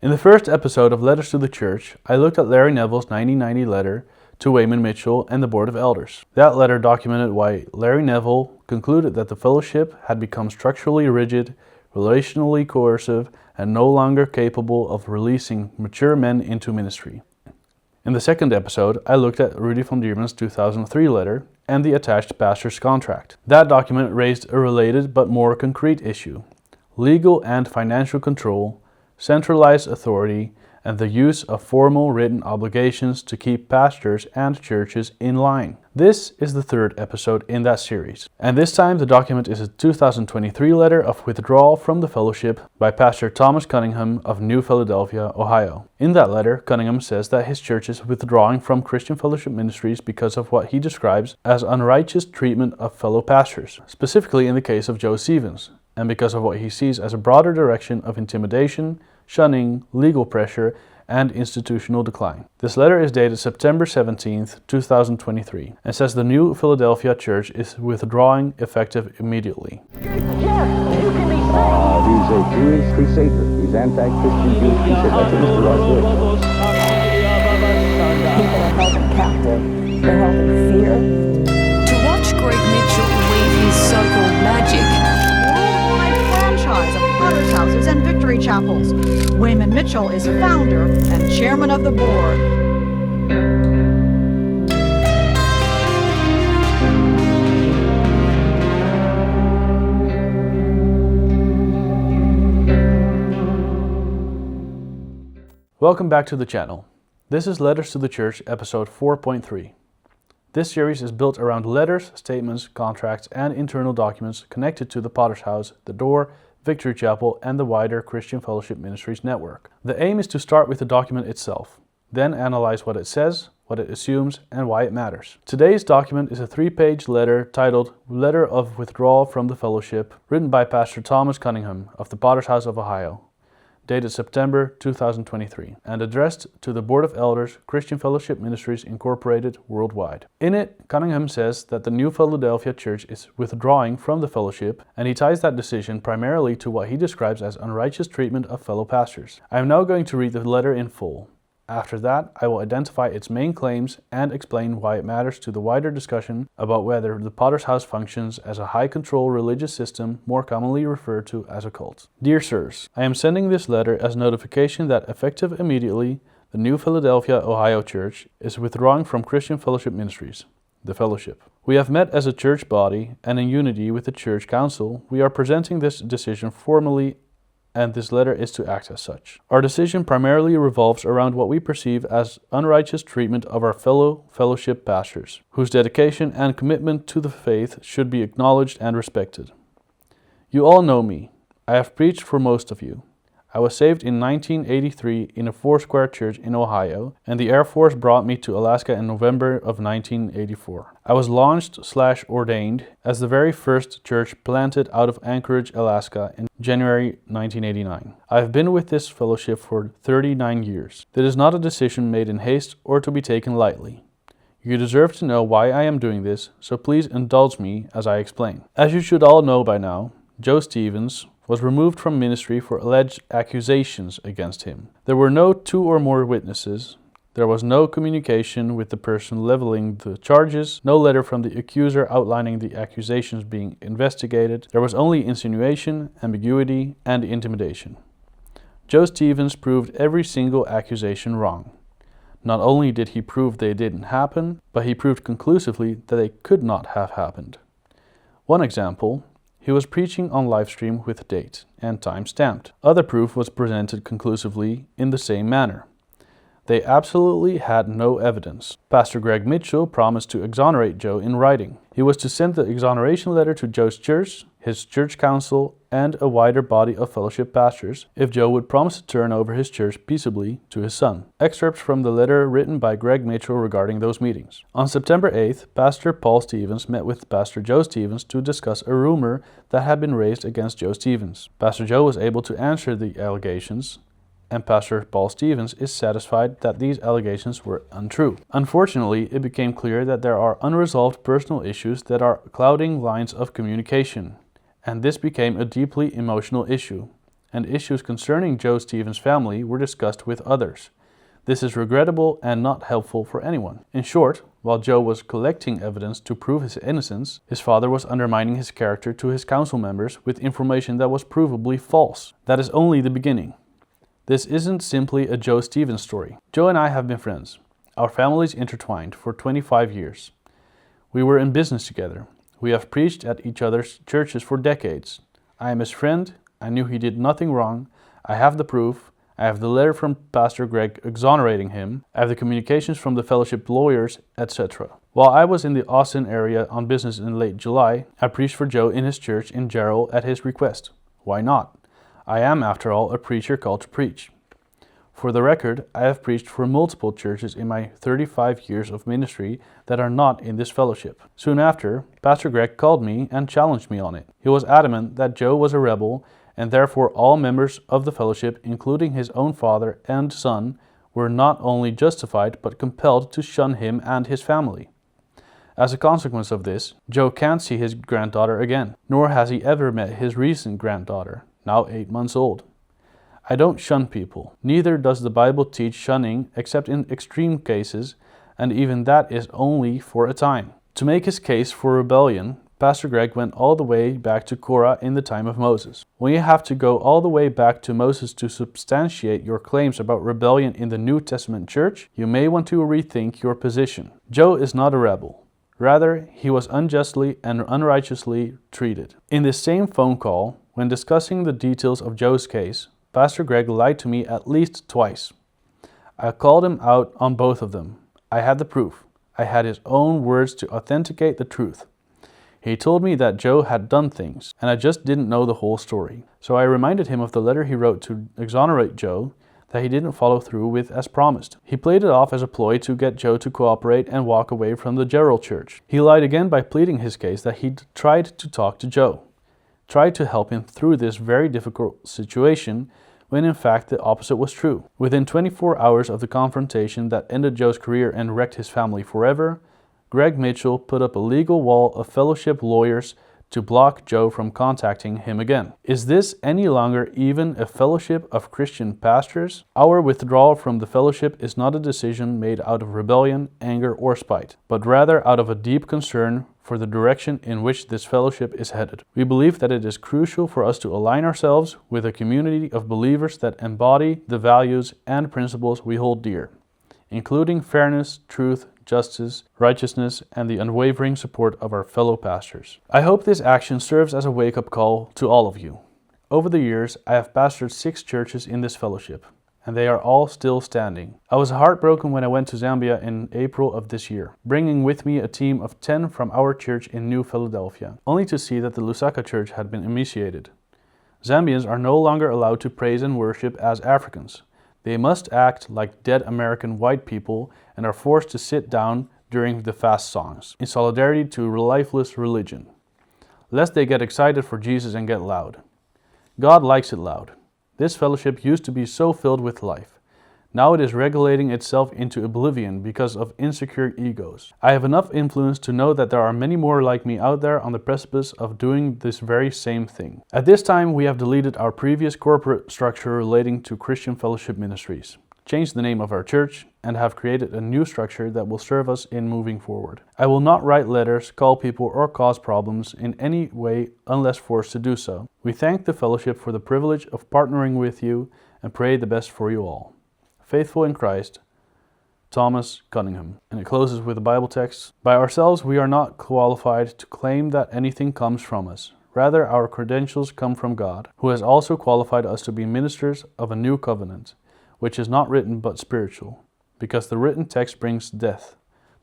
In the first episode of Letters to the Church, I looked at Larry Neville's 1990 letter to Wayman Mitchell and the Board of Elders. That letter documented why Larry Neville concluded that the fellowship had become structurally rigid, relationally coercive, and no longer capable of releasing mature men into ministry. In the second episode, I looked at Rudy van Diermen's 2003 letter and the attached pastor's contract. That document raised a related but more concrete issue: legal and financial control, centralized authority, and the use of formal written obligations to keep pastors and churches in line. This is the third episode in that series, and this time the document is a 2023 letter of withdrawal from the fellowship by Pastor Thomas Cunningham of New Philadelphia, Ohio. In that letter, Cunningham says that his church is withdrawing from Christian Fellowship Ministries because of what he describes as unrighteous treatment of fellow pastors, specifically in the case of Joe Stevens, and because of what he sees as a broader direction of intimidation, shunning, legal pressure, and institutional decline. This letter is dated September 17th, 2023, and says the New Philadelphia Church is withdrawing effective immediately. He's a Jewish crusader. He's anti-Christian Jewish crusader. That's what Mr. Ross is. People are held captive. They're held in fear. To watch Greg Mitchell weave his so-called magic, franchise of Potter's Houses and Victory Chapels. Wayman Mitchell is founder and chairman of the board. Welcome back to the channel. This is Letters to the Church, episode 4.3. This series is built around letters, statements, contracts, and internal documents connected to the Potter's House, the Door, Victory Chapel, and the wider Christian Fellowship Ministries network. The aim is to start with the document itself, then analyze what it says, what it assumes, and why it matters. Today's document is a 3-page letter titled Letter of Withdrawal from the Fellowship, written by Pastor Thomas Cunningham of the Potter's House of Ohio, dated September 2023, and addressed to the Board of Elders, Christian Fellowship Ministries Incorporated worldwide. In it, Cunningham says that the New Philadelphia Church is withdrawing from the fellowship, and he ties that decision primarily to what he describes as unrighteous treatment of fellow pastors. I am now going to read the letter in full. After that, I will identify its main claims and explain why it matters to the wider discussion about whether the Potter's House functions as a high-control religious system more commonly referred to as a cult. Dear Sirs, I am sending this letter as notification that effective immediately, the New Philadelphia, Ohio Church is withdrawing from Christian Fellowship Ministries, the Fellowship. We have met as a church body, and in unity with the Church Council, we are presenting this decision formally, and this letter is to act as such. Our decision primarily revolves around what we perceive as unrighteous treatment of our fellow fellowship pastors, whose dedication and commitment to the faith should be acknowledged and respected. You all know me. I have preached for most of you. I was saved in 1983 in a Foursquare church in Ohio, and the Air Force brought me to Alaska in November of 1984. I was launched/ordained as the very first church planted out of Anchorage, Alaska in January 1989. I have been with this fellowship for 39 years. That is not a decision made in haste or to be taken lightly. You deserve to know why I am doing this, so please indulge me as I explain. As you should all know by now, Joe Stevens was removed from ministry for alleged accusations against him. There were no 2 or more witnesses. There was no communication with the person leveling the charges, no letter from the accuser outlining the accusations being investigated. There was only insinuation, ambiguity, and intimidation. Joe Stevens proved every single accusation wrong. Not only did he prove they didn't happen, but he proved conclusively that they could not have happened. One example: he was preaching on livestream with date and time stamped. Other proof was presented conclusively in the same manner. They absolutely had no evidence. Pastor Greg Mitchell promised to exonerate Joe in writing. He was to send the exoneration letter to Joe's church, his church council, and a wider body of fellowship pastors if Joe would promise to turn over his church peaceably to his son. Excerpts from the letter written by Greg Mitchell regarding those meetings. On September 8th, Pastor Paul Stevens met with Pastor Joe Stevens to discuss a rumor that had been raised against Joe Stevens. Pastor Joe was able to answer the allegations, and Pastor Paul Stevens is satisfied that these allegations were untrue. Unfortunately, it became clear that there are unresolved personal issues that are clouding lines of communication, and this became a deeply emotional issue, and issues concerning Joe Stevens' family were discussed with others. This is regrettable and not helpful for anyone. In short, while Joe was collecting evidence to prove his innocence, his father was undermining his character to his council members with information that was provably false. That is only the beginning. This isn't simply a Joe Stevens story. Joe and I have been friends, our families intertwined, for 25 years. We were in business together. We have preached at each other's churches for decades. I am his friend. I knew he did nothing wrong. I have the proof. I have the letter from Pastor Greg exonerating him. I have the communications from the fellowship lawyers, etc. While I was in the Austin area on business in late July, I preached for Joe in his church in Jarrell at his request. Why not? I am, after all, a preacher called to preach. For the record, I have preached for multiple churches in my 35 years of ministry that are not in this fellowship. Soon after, Pastor Greg called me and challenged me on it. He was adamant that Joe was a rebel, and therefore all members of the fellowship, including his own father and son, were not only justified but compelled to shun him and his family. As a consequence of this, Joe can't see his granddaughter again, nor has he ever met his recent granddaughter, now 8 months old. I don't shun people. Neither does the Bible teach shunning except in extreme cases, and even that is only for a time. To make his case for rebellion, Pastor Greg went all the way back to Korah in the time of Moses. When you have to go all the way back to Moses to substantiate your claims about rebellion in the New Testament church, you may want to rethink your position. Joe is not a rebel. Rather, he was unjustly and unrighteously treated. In this same phone call, when discussing the details of Joe's case, Pastor Greg lied to me at least twice. I called him out on both of them. I had the proof. I had his own words to authenticate the truth. He told me that Joe had done things, and I just didn't know the whole story. So I reminded him of the letter he wrote to exonerate Joe that he didn't follow through with as promised. He played it off as a ploy to get Joe to cooperate and walk away from the Jarrell church. He lied again by pleading his case that he'd tried to talk to Joe, tried to help him through this very difficult situation, when in fact the opposite was true. Within 24 hours of the confrontation that ended Joe's career and wrecked his family forever, Greg Mitchell put up a legal wall of fellowship lawyers to block Joe from contacting him again. Is this any longer even a fellowship of Christian pastors? Our withdrawal from the fellowship is not a decision made out of rebellion, anger, or spite, but rather out of a deep concern for the direction in which this fellowship is headed. We believe that it is crucial for us to align ourselves with a community of believers that embody the values and principles we hold dear, including fairness, truth, justice, righteousness, and the unwavering support of our fellow pastors. I hope this action serves as a wake-up call to all of you. Over the years, I have pastored 6 churches in this fellowship, and they are all still standing. I was heartbroken when I went to Zambia in April of this year, bringing with me a team of 10 from our church in New Philadelphia, only to see that the Lusaka church had been emaciated. Zambians are no longer allowed to praise and worship as Africans. They must act like dead American white people and are forced to sit down during the fast songs, in solidarity to lifeless religion, lest they get excited for Jesus and get loud. God likes it loud. This fellowship used to be so filled with life. Now it is regulating itself into oblivion because of insecure egos. I have enough influence to know that there are many more like me out there on the precipice of doing this very same thing. At this time, we have deleted our previous corporate structure relating to Christian Fellowship Ministries, changed the name of our church, and have created a new structure that will serve us in moving forward. I will not write letters, call people, or cause problems in any way unless forced to do so. We thank the fellowship for the privilege of partnering with you and pray the best for you all. Faithful in Christ, Thomas Cunningham. And it closes with a Bible text. By ourselves we are not qualified to claim that anything comes from us. Rather, our credentials come from God, who has also qualified us to be ministers of a new covenant, which is not written but spiritual, because the written text brings death,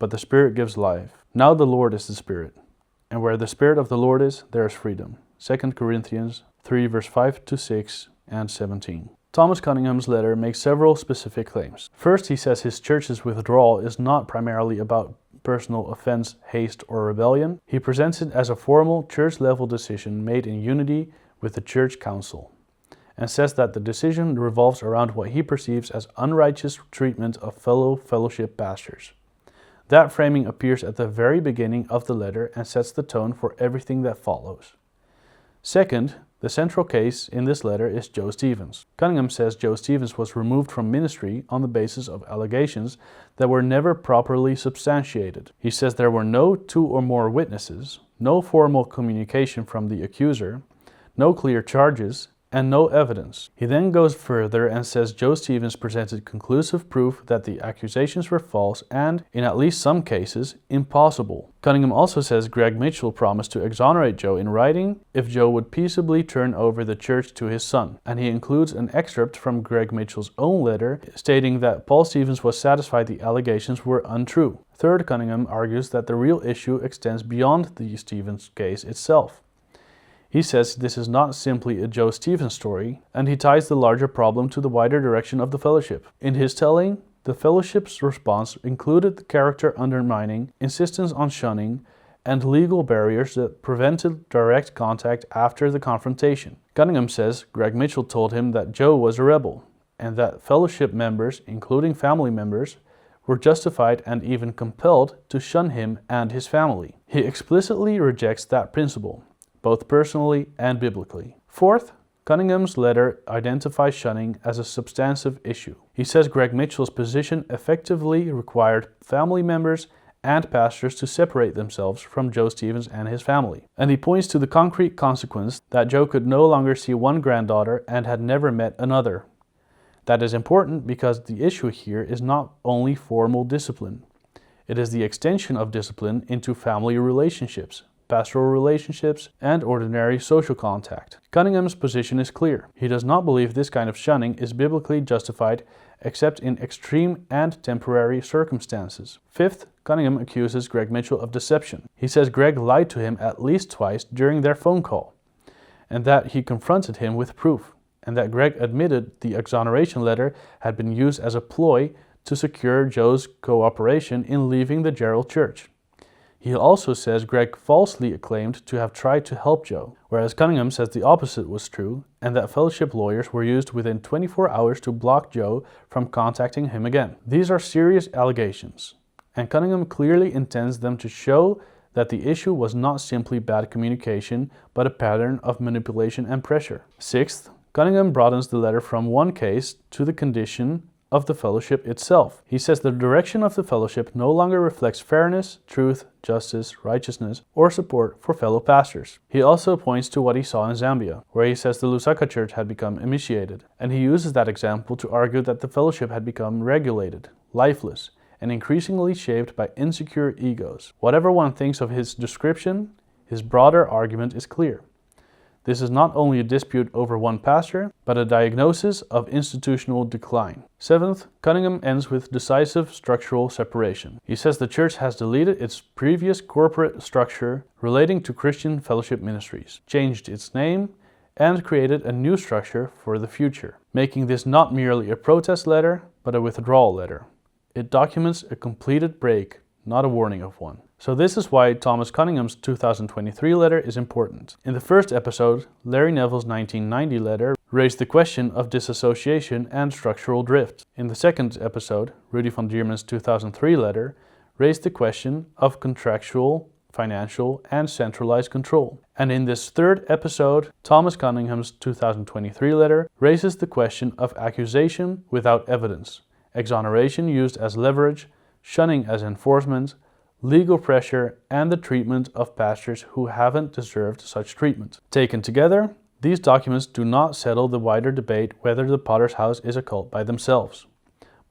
but the Spirit gives life. Now the Lord is the Spirit, and where the Spirit of the Lord is, there is freedom. 2 Corinthians 3 verse 5 to 6 and 17. Thomas Cunningham's letter makes several specific claims. First, he says his church's withdrawal is not primarily about personal offense, haste, or rebellion. He presents it as a formal church-level decision made in unity with the church council, and says that the decision revolves around what he perceives as unrighteous treatment of fellow fellowship pastors. That framing appears at the very beginning of the letter and sets the tone for everything that follows. Second, The central case in this letter is Joe Stevens. Cunningham says Joe Stevens was removed from ministry on the basis of allegations that were never properly substantiated. He says there were no 2 or more witnesses, no formal communication from the accuser, no clear charges, and no evidence. He then goes further and says Joe Stevens presented conclusive proof that the accusations were false and, in at least some cases, impossible. Cunningham also says Greg Mitchell promised to exonerate Joe in writing if Joe would peaceably turn over the church to his son, and he includes an excerpt from Greg Mitchell's own letter stating that Paul Stevens was satisfied the allegations were untrue. Third, Cunningham argues that the real issue extends beyond the Stevens case itself. He says this is not simply a Joe Stevens story, and he ties the larger problem to the wider direction of the fellowship. In his telling, the fellowship's response included the character undermining, insistence on shunning, and legal barriers that prevented direct contact after the confrontation. Cunningham says Greg Mitchell told him that Joe was a rebel, and that fellowship members, including family members, were justified and even compelled to shun him and his family. He explicitly rejects that principle, both personally and biblically. Fourth, Cunningham's letter identifies shunning as a substantive issue. He says Greg Mitchell's position effectively required family members and pastors to separate themselves from Joe Stevens and his family. And he points to the concrete consequence that Joe could no longer see one granddaughter and had never met another. That is important because the issue here is not only formal discipline. It is the extension of discipline into family relationships, pastoral relationships, and ordinary social contact. Cunningham's position is clear. He does not believe this kind of shunning is biblically justified except in extreme and temporary circumstances. Fifth, Cunningham accuses Greg Mitchell of deception. He says Greg lied to him at least twice during their phone call, and that he confronted him with proof, and that Greg admitted the exoneration letter had been used as a ploy to secure Joe's cooperation in leaving the Gerald Church. He also says Greg falsely claimed to have tried to help Joe, whereas Cunningham says the opposite was true and that fellowship lawyers were used within 24 hours to block Joe from contacting him again. These are serious allegations, and Cunningham clearly intends them to show that the issue was not simply bad communication, but a pattern of manipulation and pressure. Sixth, Cunningham broadens the letter from one case to the condition of the fellowship itself. He says the direction of the fellowship no longer reflects fairness, truth, justice, righteousness, or support for fellow pastors. He also points to what he saw in Zambia, where he says the Lusaka church had become emaciated, and he uses that example to argue that the fellowship had become regulated, lifeless, and increasingly shaped by insecure egos. Whatever one thinks of his description, his broader argument is clear. This is not only a dispute over one pastor, but a diagnosis of institutional decline. Seventh, Cunningham ends with decisive structural separation. He says the church has deleted its previous corporate structure relating to Christian Fellowship Ministries, changed its name, and created a new structure for the future, making this not merely a protest letter, but a withdrawal letter. It documents a completed break, not a warning of one. So this is why Thomas Cunningham's 2023 letter is important. In the first episode, Larry Neville's 1990 letter raised the question of disassociation and structural drift. In the second episode, Rudy van Diermen's 2003 letter raised the question of contractual, financial, and centralized control. And in this third episode, Thomas Cunningham's 2023 letter raises the question of accusation without evidence, exoneration used as leverage, shunning as enforcement, legal pressure, and the treatment of pastors who haven't deserved such treatment. Taken together, these documents do not settle the wider debate whether the Potter's House is a cult by themselves.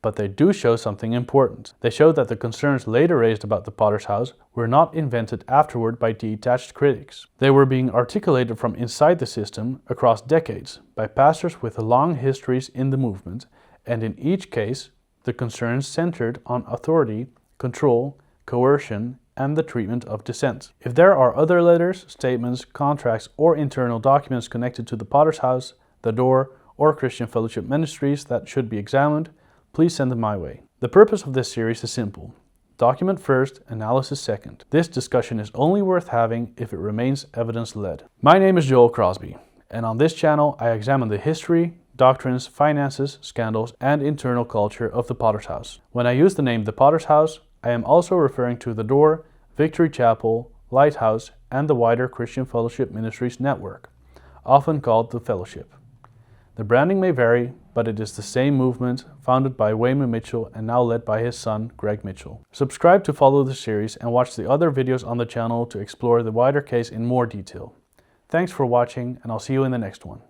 But they do show something important. They show that the concerns later raised about the Potter's House were not invented afterward by detached critics. They were being articulated from inside the system across decades by pastors with long histories in the movement, and in each case, the concerns centered on authority, control, coercion, and the treatment of dissent. If there are other letters, statements, contracts, or internal documents connected to the Potter's House, the Door, or Christian Fellowship Ministries that should be examined, please send them my way. The purpose of this series is simple. Document first, analysis second. This discussion is only worth having if it remains evidence-led. My name is Joel Crosby, and on this channel I examine the history, doctrines, finances, scandals, and internal culture of the Potter's House. When I use the name the Potter's House, I am also referring to the Door, Victory Chapel, Lighthouse, and the wider Christian Fellowship Ministries network. often called the Fellowship. The branding may vary, but it is the same movement founded by Wayman Mitchell and now led by his son, Greg Mitchell. Subscribe to follow the series and watch the other videos on the channel to explore the wider case in more detail. Thanks for watching, and I'll see you in the next one.